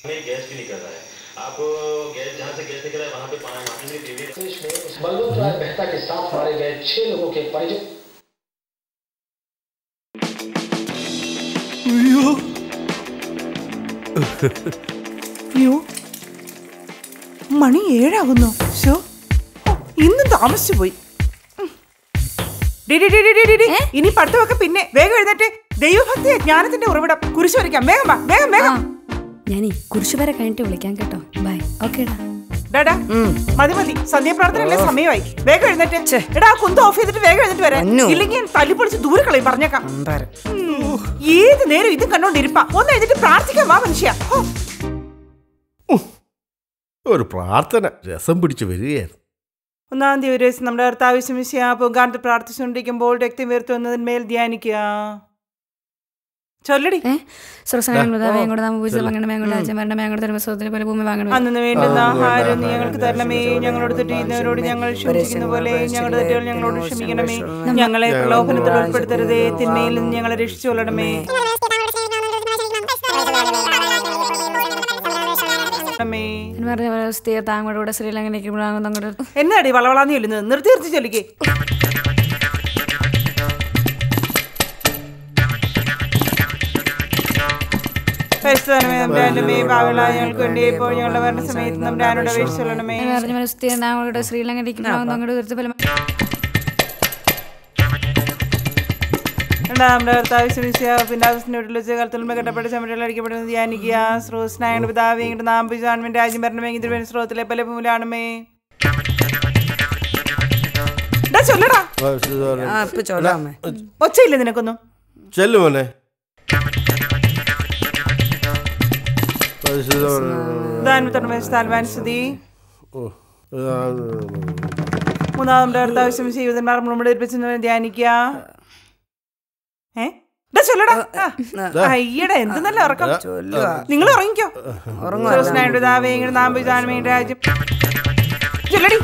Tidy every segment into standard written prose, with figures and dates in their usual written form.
Gas भी नहीं कर रहा है। आप गैस जहाँ से गैस निकल रहा है वहाँ पे पानी की टीवी बलवंत राय मेहता के साथ मारे गए 6 लोगों के परिजन। അയ്യോ മണി 7 ആകുന്നു. ഇന്നും താമസിച്ചു പോയി. ഇനി പഠിത്തമൊക്കെ പിന്നെ. വേഗം എഴുന്നേറ്റ്. ദൈവഭക്തി ജ്ഞാനത്തിന്റെ ഉറവിടം. കുരിശ് വരയ്ക്കാം. വേഗം വാ, വേഗം വേഗം. ഞാൻ കുരിശ് വരെ കഴിഞ്ഞിട്ട് വിളിക്കാം കേട്ടോ. ബൈ. ഓക്കേടാ. ഡാഡാ മതി മതി, സന്ധ്യാപ്രാർത്ഥനയല്ലേ സമയമായി. വേഗം എഴുന്നേറ്റ്. എടാ കുന്ത് ഓഫ് ചെയ്തിട്ട് വേഗം എഴുന്നേറ്റ് വരാൻ. ഇല്ലെങ്കിൽ ഞാൻ തല്ലി പൊളിച്ച് ദൂരെ കളയും, പറഞ്ഞേക്കാം. ഏത് നേരം ഇത് കണ്ടോണ്ടിരിപ്പാ. ഒന്ന് എഴുതിട്ട് പ്രാർത്ഥിക്കാൻ വാ മനുഷ്യ. ഒരു പ്രാർത്ഥന രസം പിടിച്ചു വരികയായിരുന്നു. 1-ാം തീയതി ഒരു ദിവസം നമ്മുടെ കർത്താവ് യേശുമിശിഹാ പൊങ്കാലത്ത് പ്രാർത്ഥിച്ചുകൊണ്ടിരിക്കുമ്പോൾ രക്തം വീർത്തുവന്നതിന്മേൽ ധ്യാനിക്കുക. ചൊല്ലടി. അന്നു വേണ്ടുന്ന ആഹാരം നീ ഞങ്ങൾക്ക് തരണമേ. ഞങ്ങളോട് തെറ്റ് ചെയ്യുന്നവരോട് ഞങ്ങൾ ക്ഷമിക്കുന്ന പോലെ ഞങ്ങളുടെ തെറ്റുകൾ ഞങ്ങളോട് ക്ഷമിക്കണമേ. ഞങ്ങളെ പ്രലോഭനത്തിൽ ഉൾപ്പെടുത്തരുതേ, തിന്മയിൽ നിന്ന് ഞങ്ങളെ രക്ഷിച്ചു കൊള്ളണമേ. എന്നാടി വളവളാന്ന് ചൊല്ലുന്നത്? നിർത്തി നിർത്തി ചൊല്ലിക്കേ. ഞങ്ങൾക്ക് വേണ്ടി ഇപ്പോൾ ഞങ്ങളുടെ വരണ സമയത്ത് നമ്മുടെ ആരോട് അപേക്ഷിച്ചൊള്ളണമേ. നമ്മുടെ കർത്താവ് കാലത്തുള്ള കെട്ടപ്പെട്ട ചമരകൾ അടിക്കപ്പെടുന്നത് ധ്യാനിക്കുക. ശ്രോസ്നായ പിതാവേ, നാം ഗവൺമെന്റ് രാജ്യം ഭരണമേ. ഇതിന് സ്രോതത്തിലെ പല ഭൂമിയിലാണമേ. ചൊല്ലടാ. ഒച്ചയില്ല നിനക്കൊന്നും. ചെല്ലുമോനെ. 3-ാമത്തെ കർത്താവശ്യം ജീവിതന്മാർ നമ്മുടെ ധ്യാനിക്കുക. ചൊല്ലടാ. അയ്യടാ എന്ത് നല്ല ഉറക്കം. നിങ്ങൾ ഉറങ്ങിക്കോ. രാജ്യം ചൊല്ലടി.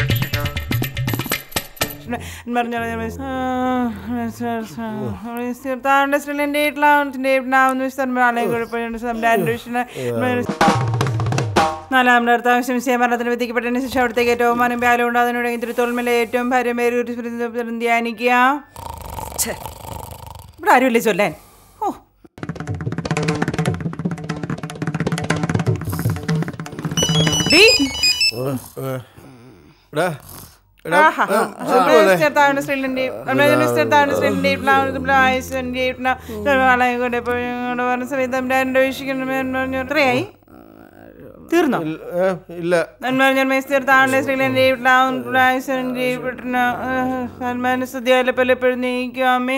നാലാമത്തെ കർത്താവശ്യം മരണത്തിന് വിധിക്കപ്പെട്ടതിന് ശേഷം അവിടത്തേക്ക് ഏറ്റവും മാനം വ്യാലും ഉണ്ട്. അതിനോട് തിരുത്തോൾമേലെ ഏറ്റവും ഭാര്യമേറി ധ്യാനിക്കുക. ഇവിടെ ആരുമില്ലേ ചൊല്ലാൻ? ഓ എത്രയായി? തീർന്നോ? ഇല്ല. പലപ്പോഴും നീക്കാമേ.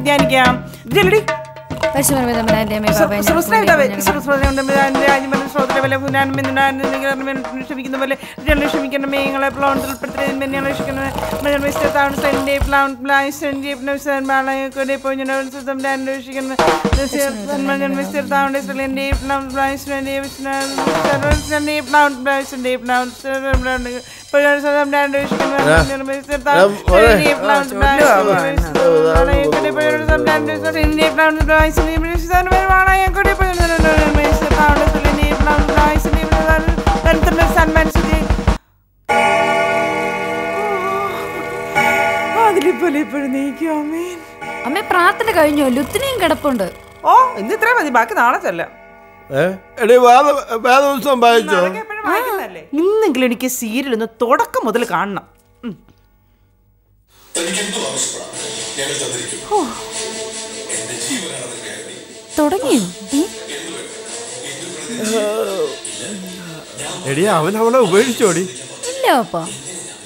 ധ്യാനിക്കാം. ക്ഷമിക്കുന്ന പോലെ ക്ഷമിക്കണമേ. ഞങ്ങളെ അമ്മ പ്രാർത്ഥന കഴിഞ്ഞോ? ലുത്തിനെയും കിടപ്പുണ്ട്. ഓ ഇന്ന് ഇത്രയും മതി, ബാക്കി നാളെ ചെല്ലാം. ഇന്നെങ്കിലും എനിക്ക് സീരിയൽ ഒന്ന് തുടക്കം മുതൽ കാണണം. തുടങ്ങിയോ? എടി അവൻ അവളെ ഉപേക്ഷിച്ചോടി. ഇല്ല പപ്പ,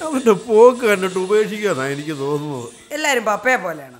അവന്റെ പോക്ക് കണ്ടിട്ട് ഉപേക്ഷിക്കാന്നാ എനിക്ക് തോന്നുന്നത്. എല്ലാരും പപ്പയെ പോലെയാണ്.